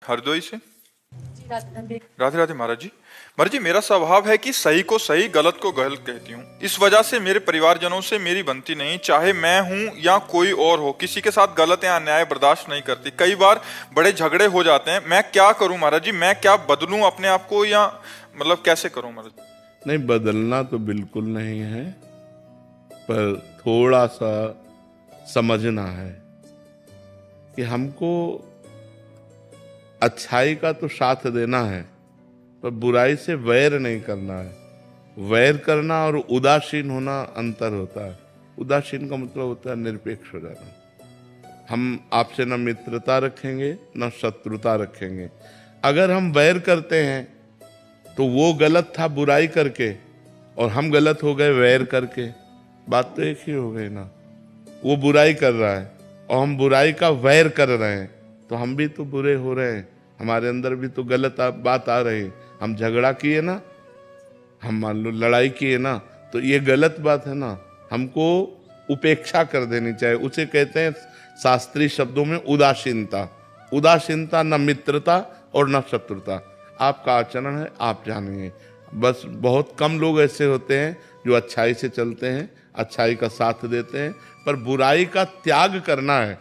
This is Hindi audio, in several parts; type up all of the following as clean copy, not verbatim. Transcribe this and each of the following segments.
हरदोई से। राधे राधे राधे महाराज जी। महाराज जी, मेरा स्वभाव है कि सही को सही, गलत को गलत कहती हूँ। इस वजह से मेरे परिवारजनों से मेरी बनती नहीं, चाहे मैं हूँ या कोई और हो। किसी के साथ गलत या अन्याय बर्दाश्त नहीं करती। कई बार बड़े झगड़े हो जाते हैं। मैं क्या करूँ महाराज जी? मैं क्या बदलूं अपने आप को, या मतलब कैसे करूँ महाराज? नहीं, बदलना तो बिल्कुल नहीं है, पर थोड़ा सा समझना है कि हमको अच्छाई का तो साथ देना है, पर बुराई से वैर नहीं करना है। वैर करना और उदासीन होना अंतर होता है। उदासीन का मतलब होता है निरपेक्ष हो जाना। हम आपसे न मित्रता रखेंगे न शत्रुता रखेंगे। अगर हम वैर करते हैं तो वो गलत था बुराई करके, और हम गलत हो गए वैर करके। बात तो एक ही हो गई ना। वो बुराई कर रहा है और हम बुराई का वैर कर रहे हैं, तो हम भी तो बुरे हो रहे हैं। हमारे अंदर भी तो गलत बात आ रही है। हम झगड़ा किए ना, हम मान लो लड़ाई किए ना, तो ये गलत बात है ना। हमको उपेक्षा कर देनी चाहिए। उसे कहते हैं शास्त्रीय शब्दों में उदासीनता। उदासीनता न मित्रता और न शत्रुता। आपका आचरण है, आप जानेंगे। बस बहुत कम लोग ऐसे होते हैं जो अच्छाई से चलते हैं, अच्छाई का साथ देते हैं। पर बुराई का त्याग करना है,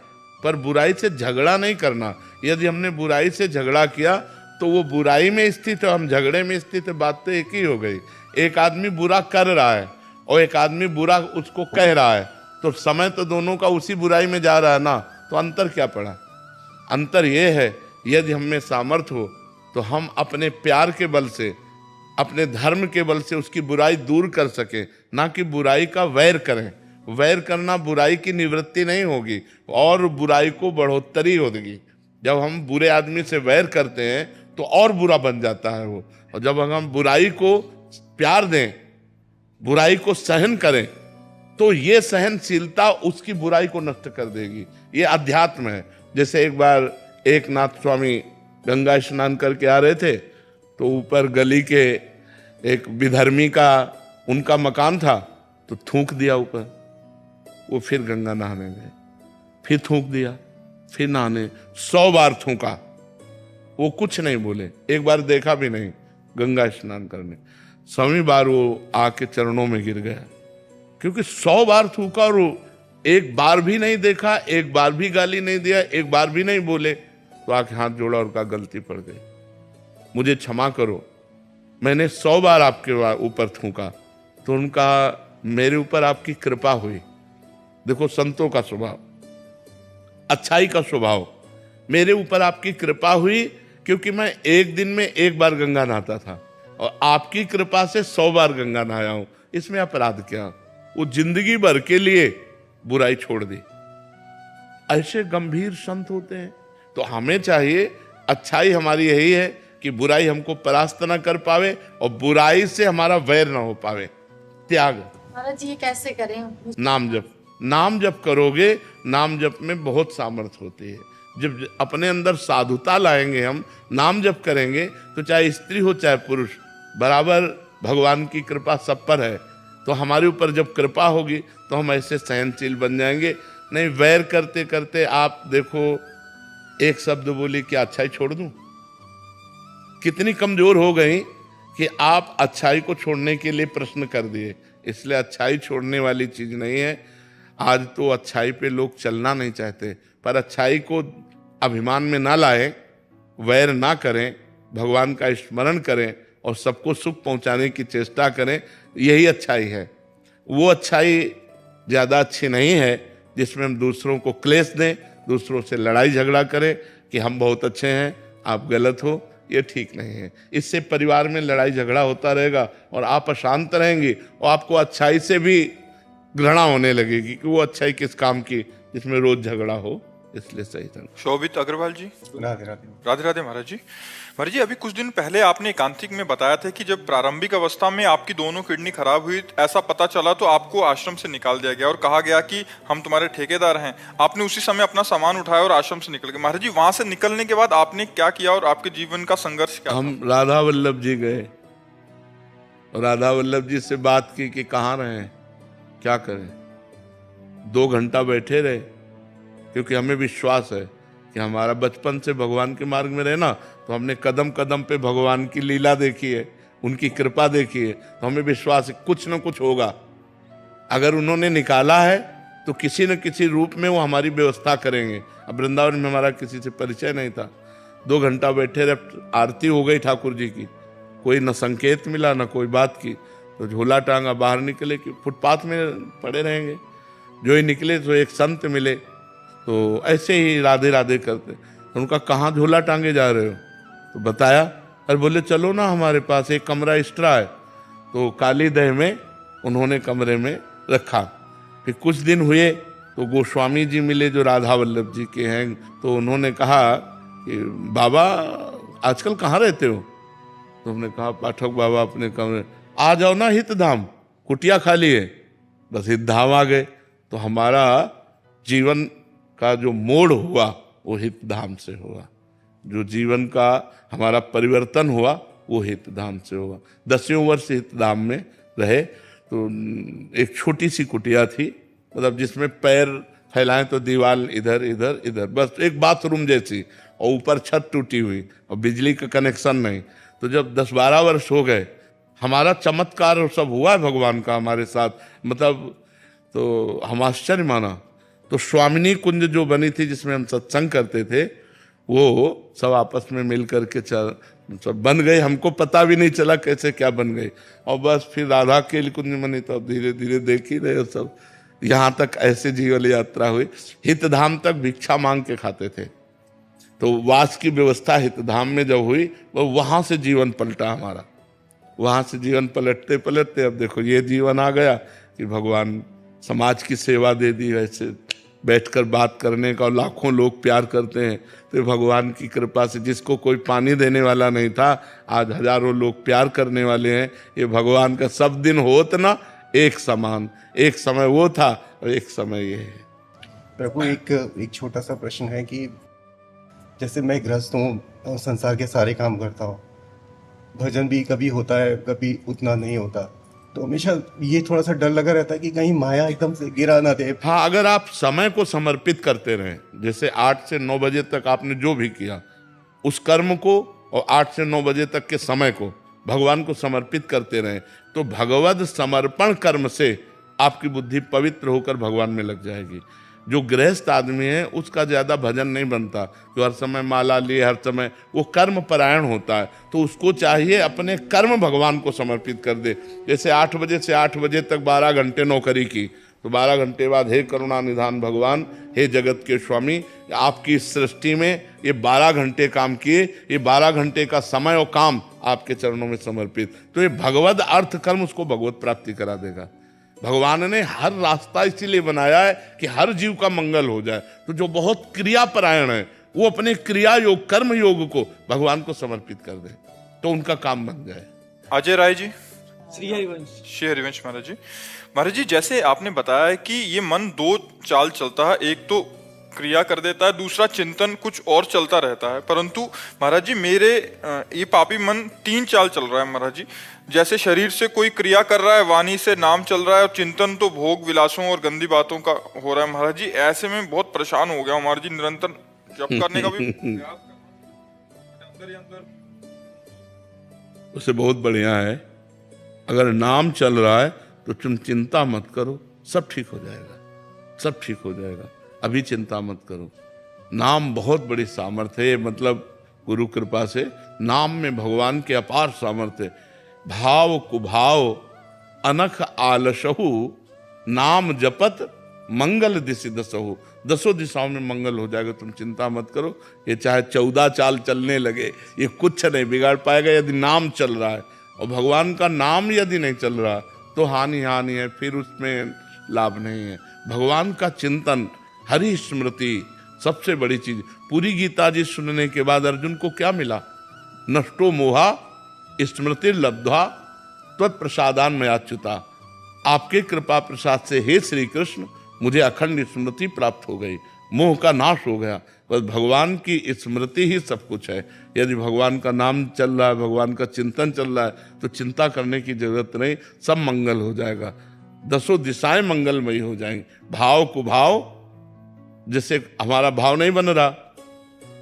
पर बुराई से झगड़ा नहीं करना। यदि हमने बुराई से झगड़ा किया तो वो बुराई में स्थित है, हम झगड़े में स्थित है। बात तो एक ही हो गई। एक आदमी बुरा कर रहा है और एक आदमी बुरा उसको कह रहा है, तो समय तो दोनों का उसी बुराई में जा रहा है ना। तो अंतर क्या पड़ा? अंतर ये है, यदि हम में सामर्थ्य हो तो हम अपने प्यार के बल से, अपने धर्म के बल से उसकी बुराई दूर कर सके, ना कि बुराई का वैर करें। वैर करना बुराई की निवृत्ति नहीं होगी और बुराई को बढ़ोतरी होगी। जब हम बुरे आदमी से वैर करते हैं तो और बुरा बन जाता है वो। और जब हम बुराई को प्यार दें, बुराई को सहन करें, तो ये सहनशीलता उसकी बुराई को नष्ट कर देगी। ये अध्यात्म है। जैसे एक बार एक नाथ स्वामी गंगा स्नान करके आ रहे थे, तो ऊपर गली के एक विधर्मी का उनका मकान था, तो थूक दिया ऊपर। वो फिर गंगा नहाने गए, फिर थूक दिया, फिर नहाने। 100 बार थूका, वो कुछ नहीं बोले। एक बार देखा भी नहीं गंगा स्नान करने। 100वीं बार वो आके चरणों में गिर गया, क्योंकि 100 बार थूका और वो एक बार भी नहीं देखा, एक बार भी गाली नहीं दिया, एक बार भी नहीं बोले। तो आके हाथ जोड़ा और कहा गलती पड़ गई, मुझे क्षमा करो, मैंने 100 बार आपके ऊपर थूका। तो उनका मेरे ऊपर आपकी कृपा हुई। देखो संतों का स्वभाव, अच्छाई का स्वभाव। मेरे ऊपर आपकी कृपा हुई क्योंकि मैं एक दिन में एक बार गंगा नहाता था और आपकी कृपा से 100 बार गंगा नहाया हूं। इसमें अपराध क्या? वो जिंदगी भर के लिए बुराई छोड़ दी। ऐसे गंभीर संत होते हैं। तो हमें चाहिए, अच्छाई हमारी यही है कि बुराई हमको परास्त ना कर पावे और बुराई से हमारा वैर ना हो पावे। त्याग। महाराज जी, ये कैसे करें? नाम जप। नाम जप करोगे, नाम जप में बहुत सामर्थ्य होती है। जब अपने अंदर साधुता लाएंगे, हम नाम जप करेंगे, तो चाहे स्त्री हो चाहे पुरुष, बराबर भगवान की कृपा सब पर है। तो हमारे ऊपर जब कृपा होगी तो हम ऐसे सहनशील बन जाएंगे। नहीं, वैर करते करते आप देखो, एक शब्द बोली कि अच्छाई छोड़ दूं, कितनी कमजोर हो गई कि आप अच्छाई को छोड़ने के लिए प्रश्न कर दिए। इसलिए अच्छाई छोड़ने वाली चीज नहीं है। आज तो अच्छाई पे लोग चलना नहीं चाहते, पर अच्छाई को अभिमान में ना लाएं, वैर ना करें, भगवान का स्मरण करें और सबको सुख पहुंचाने की चेष्टा करें। यही अच्छाई है। वो अच्छाई ज़्यादा अच्छी नहीं है जिसमें हम दूसरों को क्लेश दें, दूसरों से लड़ाई झगड़ा करें कि हम बहुत अच्छे हैं, आप गलत हो। ये ठीक नहीं है। इससे परिवार में लड़ाई झगड़ा होता रहेगा और आप अशांत रहेंगे और आपको अच्छाई से भी घृणा होने लगेगी कि वो अच्छाई किस काम की जिसमें रोज झगड़ा हो। इसलिए सही था। शोभित अग्रवाल जी। राधे राधे। राधे राधे महाराज जी। महाराज जी, अभी कुछ दिन पहले आपने एकांतिक में बताया था कि जब प्रारंभिक अवस्था में आपकी दोनों किडनी खराब हुई, ऐसा पता चला तो आपको आश्रम से निकाल दिया गया और कहा गया कि हम तुम्हारे ठेकेदार हैं। आपने उसी समय अपना सामान उठाया और आश्रम से निकल गए। महाराज जी, वहां से निकलने के बाद आपने क्या किया और आपके जीवन का संघर्ष क्या? हम राधा वल्लभ जी गए, राधा वल्लभ जी से बात की कि कहाँ रहे, क्या करें। 2 घंटा बैठे रहे, क्योंकि हमें विश्वास है कि हमारा बचपन से भगवान के मार्ग में रहना, तो हमने कदम कदम पे भगवान की लीला देखी है, उनकी कृपा देखी है, तो हमें विश्वास है कुछ न कुछ होगा। अगर उन्होंने निकाला है तो किसी न किसी रूप में वो हमारी व्यवस्था करेंगे। अब वृंदावन में हमारा किसी से परिचय नहीं था, 2 घंटा बैठे रहे, आरती हो गई ठाकुर जी की, कोई न संकेत मिला न कोई बात की, तो झोला टांगा बाहर निकले कि फुटपाथ में पड़े रहेंगे। जो ही निकले तो एक संत मिले, तो ऐसे ही राधे राधे करते, तो उनका कहाँ झोला टांगे जा रहे हो, तो बताया। अरे बोले चलो ना हमारे पास एक कमरा एक्स्ट्रा है, तो काली दह में उन्होंने कमरे में रखा। फिर कुछ दिन हुए तो गोस्वामी जी मिले जो राधा वल्लभ जी के हैं, तो उन्होंने कहा कि बाबा आजकल कहाँ रहते हो, तो हमने कहा पाठक बाबा अपने कमरे, आ जाओ ना हितधाम, कुटिया खाली है। बस हितधाम आ गए, तो हमारा जीवन का जो मोड़ हुआ वो हितधाम से हुआ, जो जीवन का हमारा परिवर्तन हुआ वो हितधाम से हुआ। 10वें वर्ष हितधाम में रहे, तो एक छोटी सी कुटिया थी, मतलब जिसमें पैर फैलाएं तो दीवार इधर इधर इधर, बस एक बाथरूम जैसी, और ऊपर छत टूटी हुई और बिजली का कनेक्शन नहीं। तो जब 10-12 वर्ष हो गए, हमारा चमत्कार और सब हुआ है भगवान का हमारे साथ, मतलब तो हम आश्चर्य माना। तो स्वामिनी कुंज जो बनी थी जिसमें हम सत्संग करते थे, वो सब आपस में मिल करके सब बन गई, हमको पता भी नहीं चला कैसे क्या बन गई। और बस फिर राधा के कुंज बनी, तो धीरे धीरे देख ही रहे सब, यहाँ तक ऐसे जीवन यात्रा हुई। हितधाम तक भिक्षा मांग के खाते थे, तो वास की व्यवस्था हितधाम में जब हुई, वो वहाँ से जीवन पलटा हमारा, वहाँ से जीवन पलटते पलटते अब देखो ये जीवन आ गया कि भगवान समाज की सेवा दे दी, वैसे बैठकर बात करने का, और लाखों लोग प्यार करते हैं। तो भगवान की कृपा से जिसको कोई पानी देने वाला नहीं था, आज हजारों लोग प्यार करने वाले हैं। ये भगवान का सब दिन होत ना एक समान, एक समय वो था और एक समय ये है। प्रभु एक छोटा सा प्रश्न है कि जैसे मैं गृहस्थ हूँ, संसार के सारे काम करता हूँ, भजन भी कभी होता है कभी उतना नहीं होता, तो हमेशा ये थोड़ा सा डर लगा रहता है कि कहीं माया एकदम से गिरा ना दे। हाँ, अगर आप समय को समर्पित करते रहें, जैसे 8 से 9 बजे तक आपने जो भी किया उस कर्म को, और 8 से 9 बजे तक के समय को भगवान को समर्पित करते रहें, तो भगवद समर्पण कर्म से आपकी बुद्धि पवित्र होकर भगवान में लग जाएगी। जो गृहस्थ आदमी है उसका ज्यादा भजन नहीं बनता, जो हर समय माला लिए, हर समय वो कर्म परायण होता है, तो उसको चाहिए अपने कर्म भगवान को समर्पित कर दे। जैसे 8 बजे से 8 बजे तक 12 घंटे नौकरी की, तो 12 घंटे बाद हे करुणा निधान भगवान, हे जगत के स्वामी, आपकी इस सृष्टि में ये 12 घंटे काम किए, ये 12 घंटे का समय और काम आपके चरणों में समर्पित, तो ये भगवद अर्थ कर्म उसको भगवत प्राप्ति करा देगा। भगवान ने हर रास्ता इसीलिए बनाया है कि हर जीव का मंगल हो जाए। तो जो बहुत क्रियापरायण है वो अपने क्रिया योग, कर्म योग को भगवान को समर्पित कर दे, तो उनका काम बन जाए। अजय राय जी। श्री हरिवंश। श्री हरिवंश महाराज जी। महाराज जी, जैसे आपने बताया कि ये मन 2 चाल चलता है, एक तो क्रिया कर देता है, दूसरा चिंतन कुछ और चलता रहता है, परंतु महाराज जी मेरे ये पापी मन 3 चाल चल रहा है महाराज जी। जैसे शरीर से कोई क्रिया कर रहा है, वाणी से नाम चल रहा है, और चिंतन तो भोग विलासों और गंदी बातों का हो रहा है महाराज जी। ऐसे में बहुत परेशान हो गया हूं महाराज जी, निरंतर जप करने का भी प्रयास अंदर ही अंदर। उसे बहुत बढ़िया है, अगर नाम चल रहा है तो तुम चिंता मत करो, सब ठीक हो जाएगा, सब ठीक हो जाएगा, अभी चिंता मत करो। नाम बहुत बड़ी सामर्थ्य है, मतलब गुरु कृपा से नाम में भगवान के अपार सामर्थ्य है। भाव कुभाव अनख आलसहु, नाम जपत मंगल दिशि दसहु, 10 दिशाओं में मंगल हो जाएगा, तुम चिंता मत करो। ये चाहे 14 चाल चलने लगे, ये कुछ नहीं बिगाड़ पाएगा यदि नाम चल रहा है। और भगवान का नाम यदि नहीं चल रहा तो हानि हानि है, फिर उसमें लाभ नहीं है। भगवान का चिंतन, हरि स्मृति सबसे बड़ी चीज। पूरी गीता जी सुनने के बाद अर्जुन को क्या मिला? नष्टो मोहा स्मृति लब्ध्वा त्वत्प्रसादान मयाच्युता, आपके कृपा प्रसाद से हे श्री कृष्ण मुझे अखंड स्मृति प्राप्त हो गई, मोह का नाश हो गया। बस भगवान की स्मृति ही सब कुछ है। यदि भगवान का नाम चल रहा है, भगवान का चिंतन चल रहा है, तो चिंता करने की जरूरत नहीं, सब मंगल हो जाएगा, 10 दिशाएं मंगलमयी हो जाएंगी। भाव कुभाव, जैसे हमारा भाव नहीं बन रहा,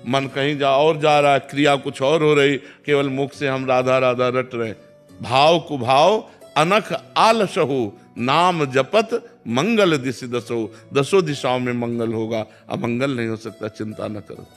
मन कहीं और जा रहा है, क्रिया कुछ और हो रही, केवल मुख से हम राधा राधा रट रहे। भाव कुभाव अनख आलस हो, नाम जपत मंगल दिशि दसो। दसों दिशाओं में मंगल होगा, अमंगल नहीं हो सकता, चिंता न करो।